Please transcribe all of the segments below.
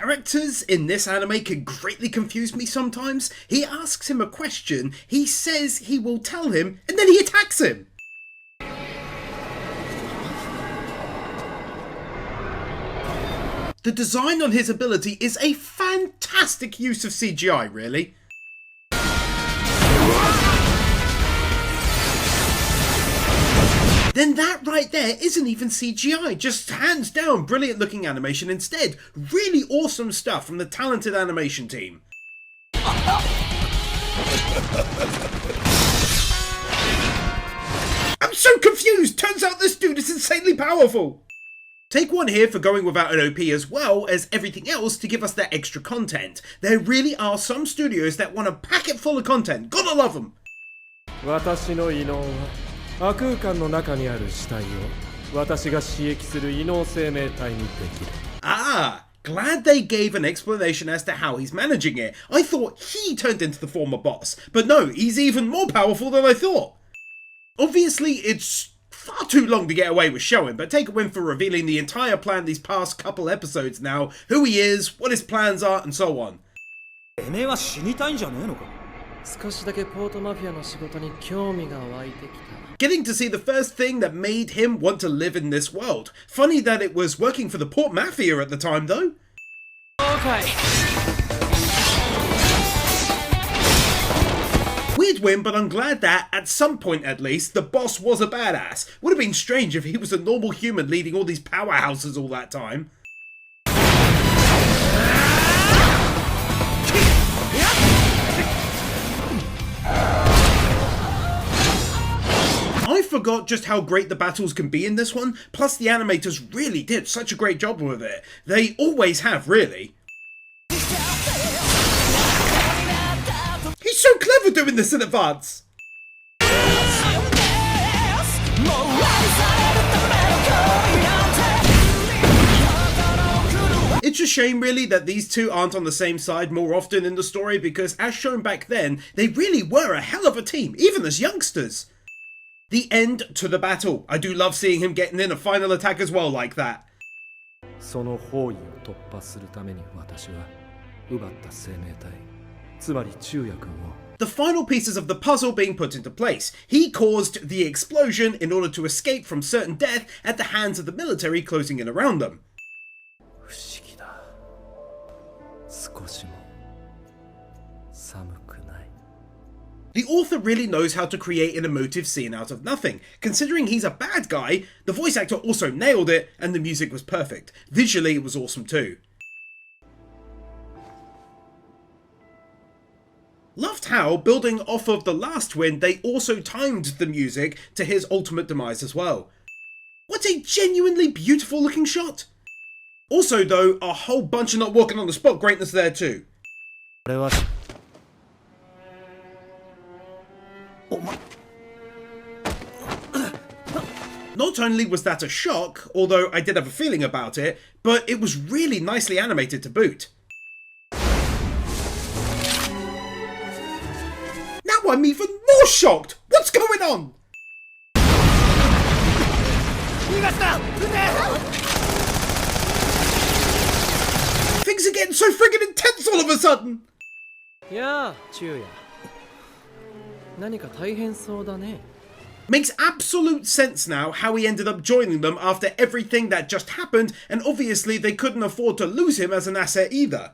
characters in this anime can greatly confuse me sometimes. He asks him a question, he says he will tell him, and then he attacks him. The design on his ability is a fantastic use of CGI, really. Then that right there isn't even CGI, just hands down brilliant looking animation instead. Really awesome stuff from the talented animation team. I'm so confused! Turns out this dude is insanely powerful! Take one here for going without an OP as well as everything else to give us that extra content. There really are some studios that want to pack it full of content. Gotta love them! Ah, glad they gave an explanation as to how he's managing it. I thought he turned into the former boss, but no, he's even more powerful than I thought. Obviously, it's far too long to get away with showing, but take a win for revealing the entire plan these past couple episodes now, who he is, what his plans are, and so on. Getting to see the first thing that made him want to live in this world. Funny that it was working for the Port Mafia at the time though. Okay. Weird win, but I'm glad that, at some point at least, the boss was a badass. Would have been strange if he was a normal human leading all these powerhouses all that time. I forgot just how great the battles can be in this one, plus the animators really did such a great job with it. They always have, really. He's so clever doing this in advance! It's a shame really that these two aren't on the same side more often in the story because as shown back then, they really were a hell of a team, even as youngsters. The end to the battle. I do love seeing him getting in a final attack as well like that. The final pieces of the puzzle being put into place. He caused the explosion in order to escape from certain death at the hands of the military closing in around them. The author really knows how to create an emotive scene out of nothing. Considering he's a bad guy, the voice actor also nailed it and the music was perfect. Visually it was awesome too. Loved how, building off of the last win, they also timed the music to his ultimate demise as well. What a genuinely beautiful looking shot! Also though, a whole bunch of not walking on the spot greatness there too. Not only was that a shock, although I did have a feeling about it, but it was really nicely animated to boot. Now I'm even more shocked! What's going on? Things are getting so friggin' intense all of a sudden! Yeah, Chuya. Makes absolute sense now how he ended up joining them after everything that just happened, and obviously they couldn't afford to lose him as an asset either.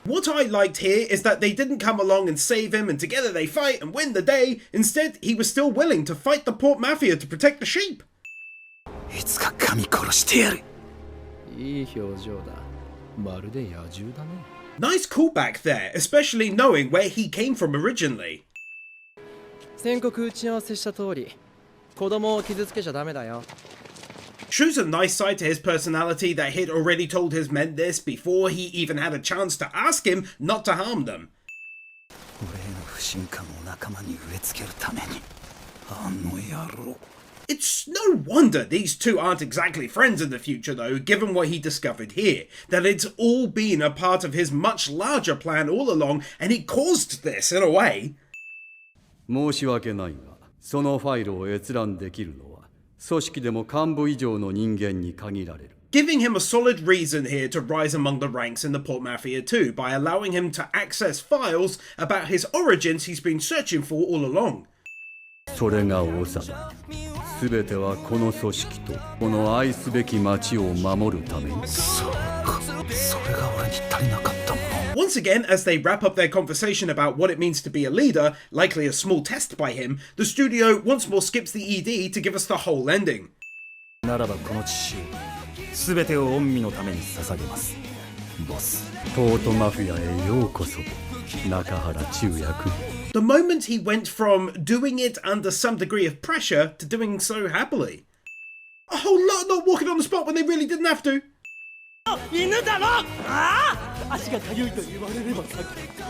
What I liked here is that they didn't come along and save him and together they fight and win the day. Instead, he was still willing to fight the Port Mafia to protect the sheep. Nice callback there, especially knowing where he came from originally. Shows a nice side to his personality that he'd already told his men this before he even had a chance to ask him not to harm them. It's no wonder these two aren't exactly friends in the future though, given what he discovered here, that it's all been a part of his much larger plan all along, and he caused this in a way. 組織でも幹部以上の人間に限られる。Giving him a solid reason here to rise among the ranks in the Port Mafia too, by allowing him to access files about his origins he's been searching for all along. それが王様。すべてはこの組織とこの愛すべき町を守るために。そうか、それが俺に足りなかったもの。Once again, as they wrap up their conversation about what it means to be a leader, likely a small test by him, the studio once more skips the ED to give us the whole ending. ならばこの知識すべてを御身のために捧げます、ボス。ポートマフィアへようこそ、中原中也君。The moment he went from doing it under some degree of pressure to doing so happily. A whole lot not walking on the spot when they really didn't have to.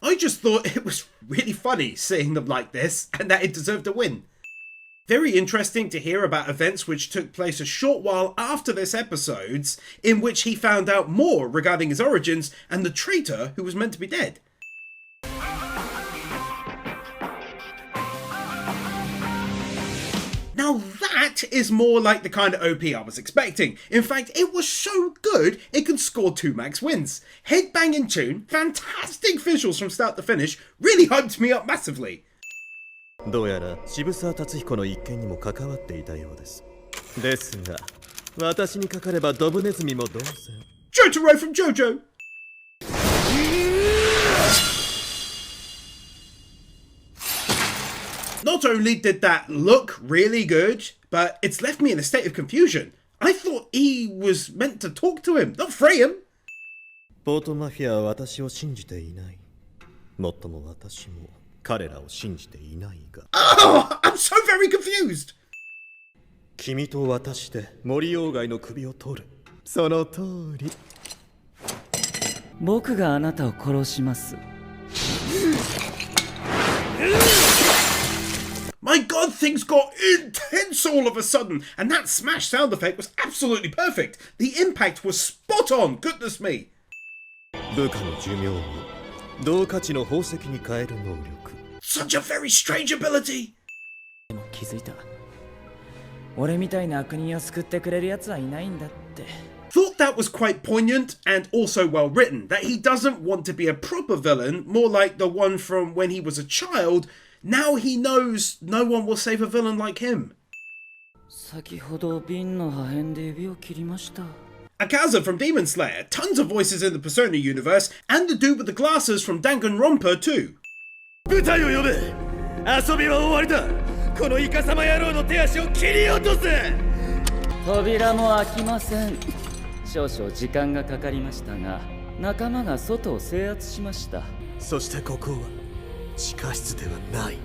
I just thought it was really funny seeing them like this and that it deserved a win. Very interesting to hear about events which took place a short while after this episodes, in which he found out more regarding his origins and the traitor who was meant to be dead. Now that is more like the kind of OP I was expecting. In fact, it was so good it could score 2 max wins. Headbanging tune, fantastic visuals from start to finish, really hyped me up massively. どうやら渋沢達彦の一件にも関わっていたようです。ですが、私にかかればドブネズミも同然。Jotaro from JoJo! Not only did that look really good, but it's left me in a state of confusion. I thought he was meant to talk to him, not fray him. ポートマフィアは私を信じていない。もっとも私も彼らを信じていないが。Oh, I'm so very confused. 君と私で森鴎外の首を取る。その通り。僕があなたを殺します。My god, things got intense all of a sudden, and that smash sound effect was absolutely perfect. The impact was spot on, goodness me. 部下の寿命を同価値の宝石に変える能力。Such a very strange ability. でも気づいた。俺みたいな悪人を救ってくれる奴はいないんだって。Thought that was quite poignant and also well written, that he doesn't want to be a proper villain, more like the one from when he was a child. Now he knows no one will save a villain like him. 先ほど瓶の破片で指を切りました。Akaza from Demon Slayer, tons of voices in the Persona universe, and the dude with the glasses from Danganronpa too. 部隊を呼べ。遊びは終わりだ。このイカサマ野郎の手足を切り落とせ。扉も開きません。少々時間がかかりましたが、仲間が外を制圧しました。そしてここは地下室ではない。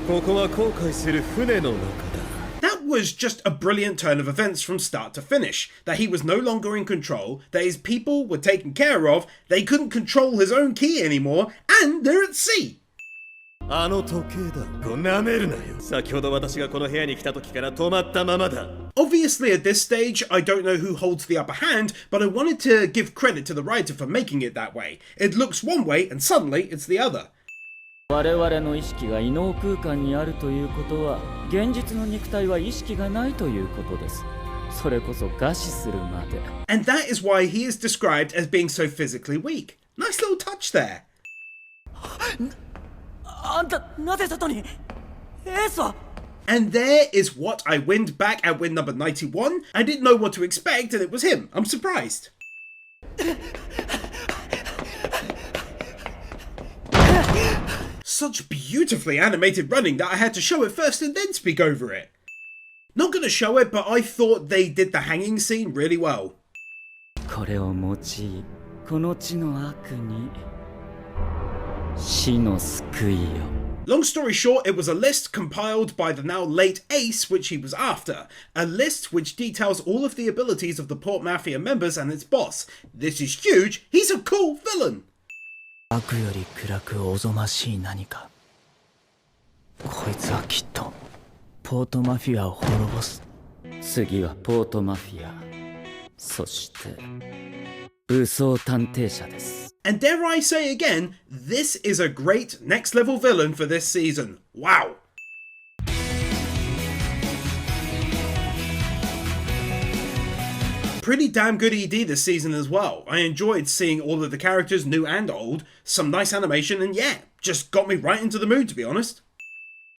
ここは航海する船の中だ。That was just a brilliant turn of events from start to finish. That he was no longer in control, that his people were taken care of, they couldn't control his own key anymore, and they're at sea. あの時計だ。舐めるなよ。先ほど私がこの部屋に来た時から止まったままだ。Obviously at this stage, I don't know who holds the upper hand, but I wanted to give credit to the writer for making it that way. It looks one way and suddenly it's the other. 我々の意識が異能空間にあるということは、現実の肉体は意識がないということです。それこそ餓死するまで。And that is why he is described as being so physically weak. Nice little touch there. あんた、なぜ外に？エースは？ And there is what I winned back at win number 91. I didn't know what to expect and it was him. I'm surprised. Such beautifully animated running that I had to show it first and then speak over it. Not gonna show it, but I thought they did the hanging scene really well. これを用い、この地の悪に死の救いよ。Long story short, it was a list compiled by the now late Ace, which he was after. A list which details all of the abilities of the Port Mafia members and its boss. This is huge. He's a cool villain. 悪より暗くおぞましい何か。こいつはきっとポートマフィアを滅ぼす。次はポートマフィア。そして武装探偵者です。And dare I say again, this is a great next level villain for this season. Wow. Pretty damn good ED this season as well. I enjoyed seeing all of the characters, new and old, some nice animation, and yeah, just got me right into the mood, to be honest.